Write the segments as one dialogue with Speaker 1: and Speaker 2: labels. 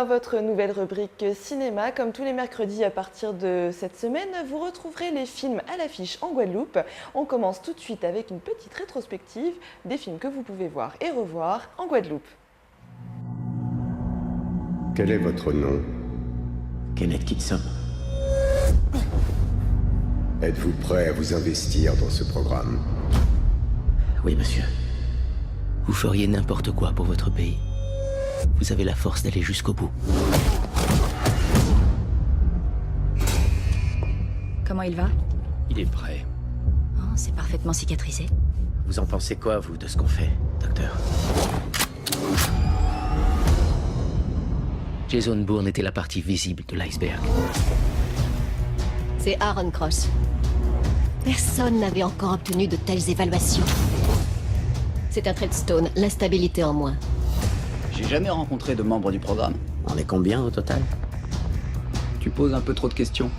Speaker 1: dans votre nouvelle rubrique cinéma. Comme tous les mercredis à partir de cette semaine, vous retrouverez les films à l'affiche en Guadeloupe. On commence tout de suite avec une petite rétrospective des films que vous pouvez voir et revoir en Guadeloupe.
Speaker 2: Quel est votre nom?
Speaker 3: Kenneth Kitson.
Speaker 2: Êtes-vous prêt à vous investir dans ce programme?
Speaker 3: Oui, monsieur. Vous feriez n'importe quoi pour votre pays. Vous avez la force d'aller jusqu'au bout.
Speaker 4: Comment il va?
Speaker 3: Il est prêt.
Speaker 4: Oh, c'est parfaitement cicatrisé.
Speaker 3: Vous en pensez quoi, vous, de ce qu'on fait, docteur? Jason Bourne était la partie visible de l'iceberg.
Speaker 5: C'est Aaron Cross. Personne n'avait encore obtenu de telles évaluations. C'est un Treadstone, l'instabilité en moins.
Speaker 6: J'ai jamais rencontré de membres du programme.
Speaker 3: On est combien au total?
Speaker 6: Tu poses un peu trop de questions.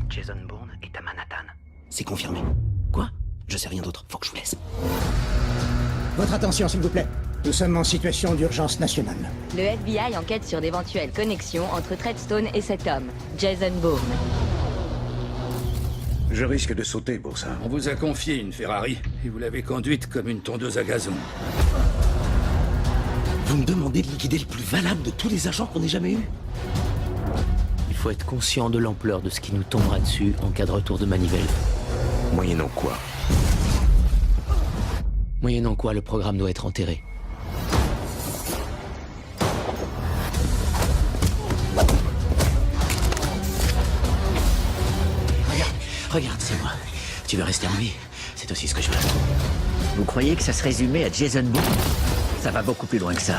Speaker 3: Jason Bourne est à Manhattan. C'est confirmé. Quoi? Je sais rien d'autre, faut que je vous laisse.
Speaker 7: Votre attention, s'il vous plaît. Nous sommes en situation d'urgence nationale.
Speaker 8: Le FBI enquête sur d'éventuelles connexions entre Treadstone et cet homme, Jason Bourne.
Speaker 9: Je risque de sauter pour ça.
Speaker 10: On vous a confié une Ferrari et vous l'avez conduite comme une tondeuse à gazon.
Speaker 3: Vous me demandez de liquider le plus valable de tous les agents qu'on ait jamais eu? Il faut être conscient de l'ampleur de ce qui nous tombera dessus en cas de retour de manivelle.
Speaker 9: Moyennant quoi?
Speaker 3: Moyennant quoi, le programme doit être enterré. Regarde, c'est moi. Tu veux rester en vie? C'est aussi ce que je veux.
Speaker 11: Vous croyez que ça se résumait à Jason Bourne? Ça va beaucoup plus loin que ça.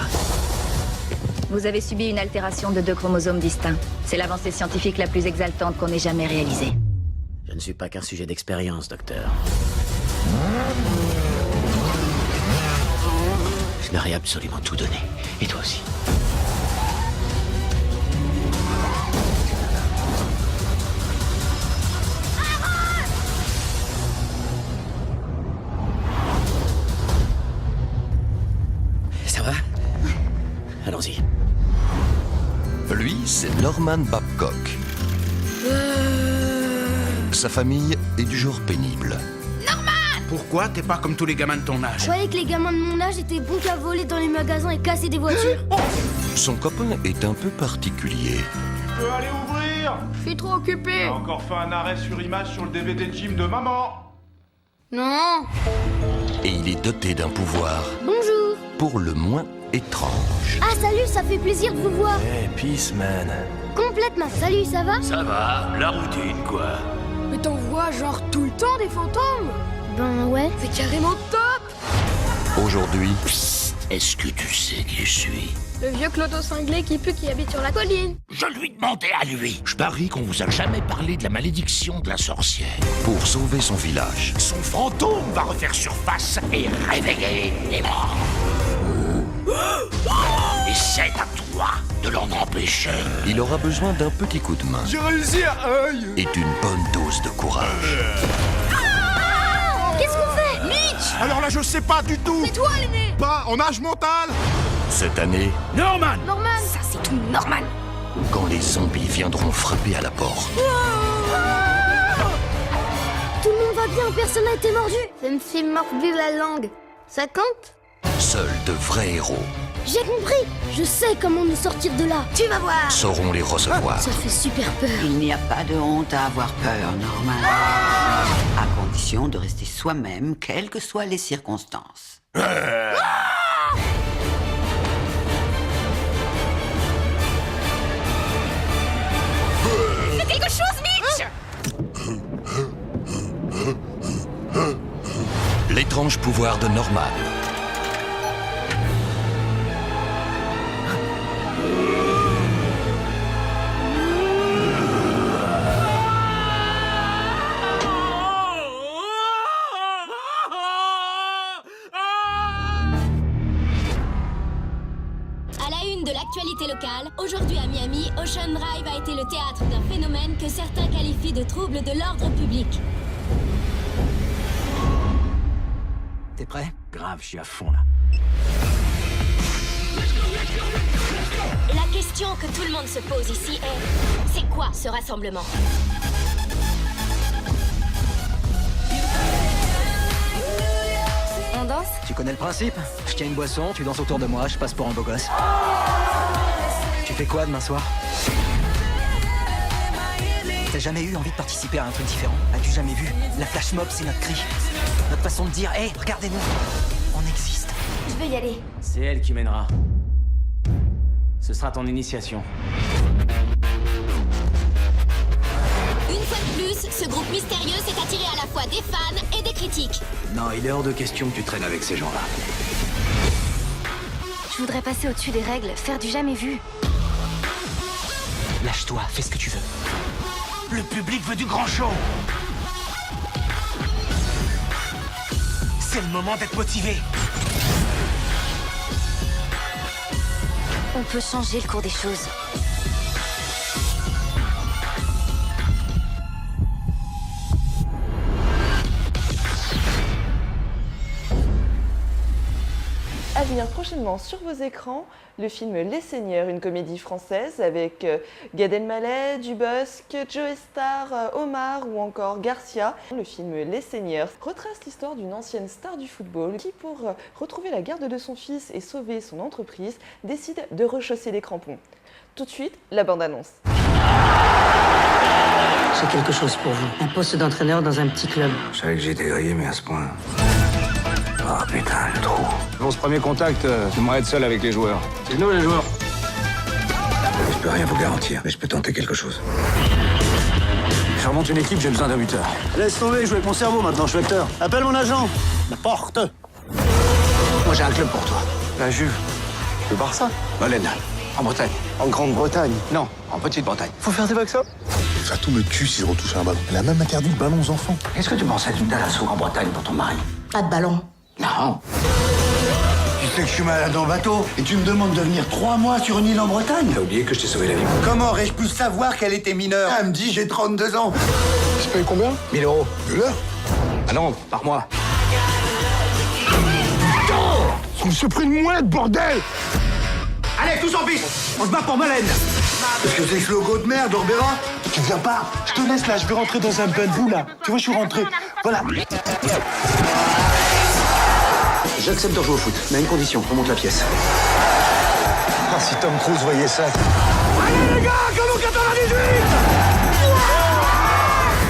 Speaker 8: Vous avez subi une altération de 2 chromosomes distincts. C'est l'avancée scientifique la plus exaltante qu'on ait jamais réalisée.
Speaker 3: Je ne suis pas qu'un sujet d'expérience, docteur. Je leur ai absolument tout donné. Et toi aussi. Ça va? Allons-y.
Speaker 12: Lui, c'est Norman Babcock. Sa famille est du genre pénible.
Speaker 10: Pourquoi t'es pas comme tous les gamins de ton âge?
Speaker 13: Je croyais que les gamins de mon âge étaient bons qu'à voler dans les magasins et casser des voitures.
Speaker 12: Son copain est un peu particulier.
Speaker 14: Tu peux aller ouvrir?
Speaker 13: Je suis trop occupé.
Speaker 14: T'as encore fait un arrêt sur image sur le DVD de gym de maman.
Speaker 13: Non.
Speaker 12: Et il est doté d'un pouvoir
Speaker 13: Bonjour.
Speaker 12: pour le moins étrange.
Speaker 13: Ah salut, ça fait plaisir de vous voir.
Speaker 9: Hey, peace, man.
Speaker 13: Complètement. Salut, ça va?
Speaker 9: Ça va, la routine, quoi.
Speaker 13: Mais t'en vois genre tout le temps des fantômes? Ben ouais. C'est carrément top.
Speaker 12: Aujourd'hui,
Speaker 9: Est-ce que tu sais qui je suis?
Speaker 13: Le vieux clodo cinglé qui pue qui habite sur la colline.
Speaker 9: Je lui demandais à lui. Je parie qu'on vous a jamais parlé de la malédiction de la sorcière.
Speaker 12: pour sauver son village,
Speaker 9: Son fantôme va refaire surface et réveiller les morts. Et c'est à toi de l'en empêcher.
Speaker 12: il aura besoin d'un petit coup de main
Speaker 14: J'ai réussi à œil.
Speaker 12: et d'une bonne dose de courage.
Speaker 13: Qu'est-ce qu'on fait? Mitch.
Speaker 14: Alors là, je sais pas du tout.
Speaker 13: C'est toi l'aîné.
Speaker 14: Pas en âge mental.
Speaker 12: Cette année,
Speaker 9: Norman!
Speaker 13: Norman. Ça c'est tout normal.
Speaker 12: quand les zombies viendront frapper à la porte,
Speaker 13: Tout le monde va bien, personne n'a été mordu. Ça me fait mordu la langue. Ça compte?
Speaker 12: seuls de vrais héros
Speaker 13: J'ai compris. Je sais comment nous sortir de là. Tu vas voir.
Speaker 12: sauront les recevoir.
Speaker 13: Ça fait super peur.
Speaker 11: Il n'y a pas de honte à avoir peur, Norman. À condition de rester soi-même, quelles que soient les circonstances.
Speaker 13: Fais quelque chose, Mitch.
Speaker 12: L'étrange pouvoir de Norman.
Speaker 13: À la une de l'actualité locale, aujourd'hui à Miami, Ocean Drive a été le théâtre d'un phénomène que certains qualifient de trouble de l'ordre public.
Speaker 3: T'es prêt?
Speaker 9: Grave, je suis à fond là.
Speaker 13: La question que tout le monde se pose ici est... C'est quoi ce rassemblement?
Speaker 8: On danse?
Speaker 15: Tu connais le principe? Je tiens une boisson, tu danses autour de moi, je passe pour un beau gosse. Tu fais quoi demain soir? T'as jamais eu envie de participer à un truc différent? As-tu jamais vu? La flash mob, c'est notre cri. Notre façon de dire, hé, regardez-nous, on existe.
Speaker 13: Je veux y aller.
Speaker 15: C'est elle qui mènera. Ce sera ton initiation.
Speaker 13: Une fois de plus, ce groupe mystérieux s'est attiré à la fois des fans et des critiques.
Speaker 15: Non, il est hors de question que tu traînes avec ces gens-là.
Speaker 8: Je voudrais passer au-dessus des règles, faire du jamais vu.
Speaker 15: Lâche-toi, fais ce que tu veux.
Speaker 9: Le public veut du grand show. C'est le moment d'être motivé.
Speaker 8: On peut changer le cours des choses.
Speaker 1: À venir prochainement sur vos écrans, le film Les Seigneurs, une comédie française avec Gad Elmaleh, Dubosc, Joe Star, Omar ou encore Garcia. Le film Les Seigneurs retrace l'histoire d'une ancienne star du football qui, pour retrouver la garde de son fils et sauver son entreprise, décide de rechausser les crampons. Tout de suite, la bande-annonce.
Speaker 16: C'est quelque chose pour vous. Un poste d'entraîneur dans un petit club.
Speaker 17: Je savais que j'étais grillé, mais à ce point... Oh putain, le trou.
Speaker 18: Pour ce premier contact, j'aimerais être seul avec les joueurs.
Speaker 17: C'est nous les joueurs. Je peux rien vous garantir, mais je peux tenter quelque chose.
Speaker 18: Je remonte une équipe, j'ai besoin d'un buteur.
Speaker 19: Laisse tomber, je joue avec mon cerveau maintenant, je suis acteur. Appelle mon agent. La porte.
Speaker 17: Moi j'ai un club pour toi.
Speaker 18: La Juve. Le Barça.
Speaker 17: Molène, en Bretagne.
Speaker 19: En Grande-Bretagne.
Speaker 17: Non, en Petite-Bretagne.
Speaker 19: Faut faire des vaccins.
Speaker 14: Fatou me tue si je retouche un ballon. Elle a même interdit le ballon aux enfants.
Speaker 17: Qu'est-ce que tu pensais d'une Dalasso en Bretagne pour ton mari?
Speaker 16: Pas de ballon.
Speaker 17: Non.
Speaker 19: Tu sais que je suis malade en bateau et tu me demandes de venir 3 mois sur une île en Bretagne?
Speaker 17: T'as oublié que je t'ai sauvé la vie.
Speaker 19: Comment aurais-je pu savoir qu'elle était mineure? Elle me dit j'ai 32 ans.
Speaker 14: Tu payes combien?
Speaker 17: 1 000 euros.
Speaker 14: De l'heure?
Speaker 17: Ah non, par mois.
Speaker 14: On s'est pris une mouette, bordel!
Speaker 19: Allez, tous en piste. On se bat pour Molène. Qu'est-ce que c'est que ce logo de merde, Orbera?
Speaker 14: Tu viens pas? Je te laisse là, je vais rentrer dans un bain de boue là. Tu vois, je suis rentré. Voilà.
Speaker 17: J'accepte de rejouer au foot, mais à une condition, on monte la pièce.
Speaker 14: Ah, si Tom Cruise voyait ça.
Speaker 19: Allez les gars, comme au 98.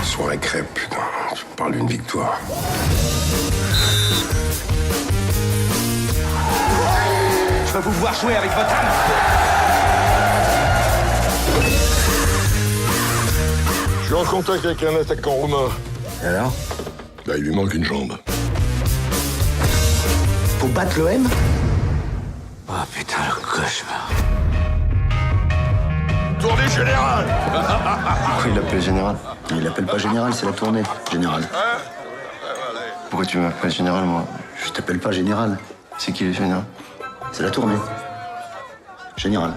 Speaker 2: Soirée crêpe, putain. Tu me parles d'une victoire.
Speaker 19: Je vais vous voir jouer avec votre âme.
Speaker 14: Je suis en contact avec un attaquant roumain.
Speaker 17: Et alors?
Speaker 14: Bah, il lui manque une jambe.
Speaker 17: Pour battre l'OM? Oh putain, le cauchemar.
Speaker 14: Tournée générale.
Speaker 19: Pourquoi il l'appelle général? Il l'appelle pas général, c'est la tournée. Général. Pourquoi tu m'appelles général, moi? Je t'appelle pas général. C'est qui le général? C'est la tournée. Général.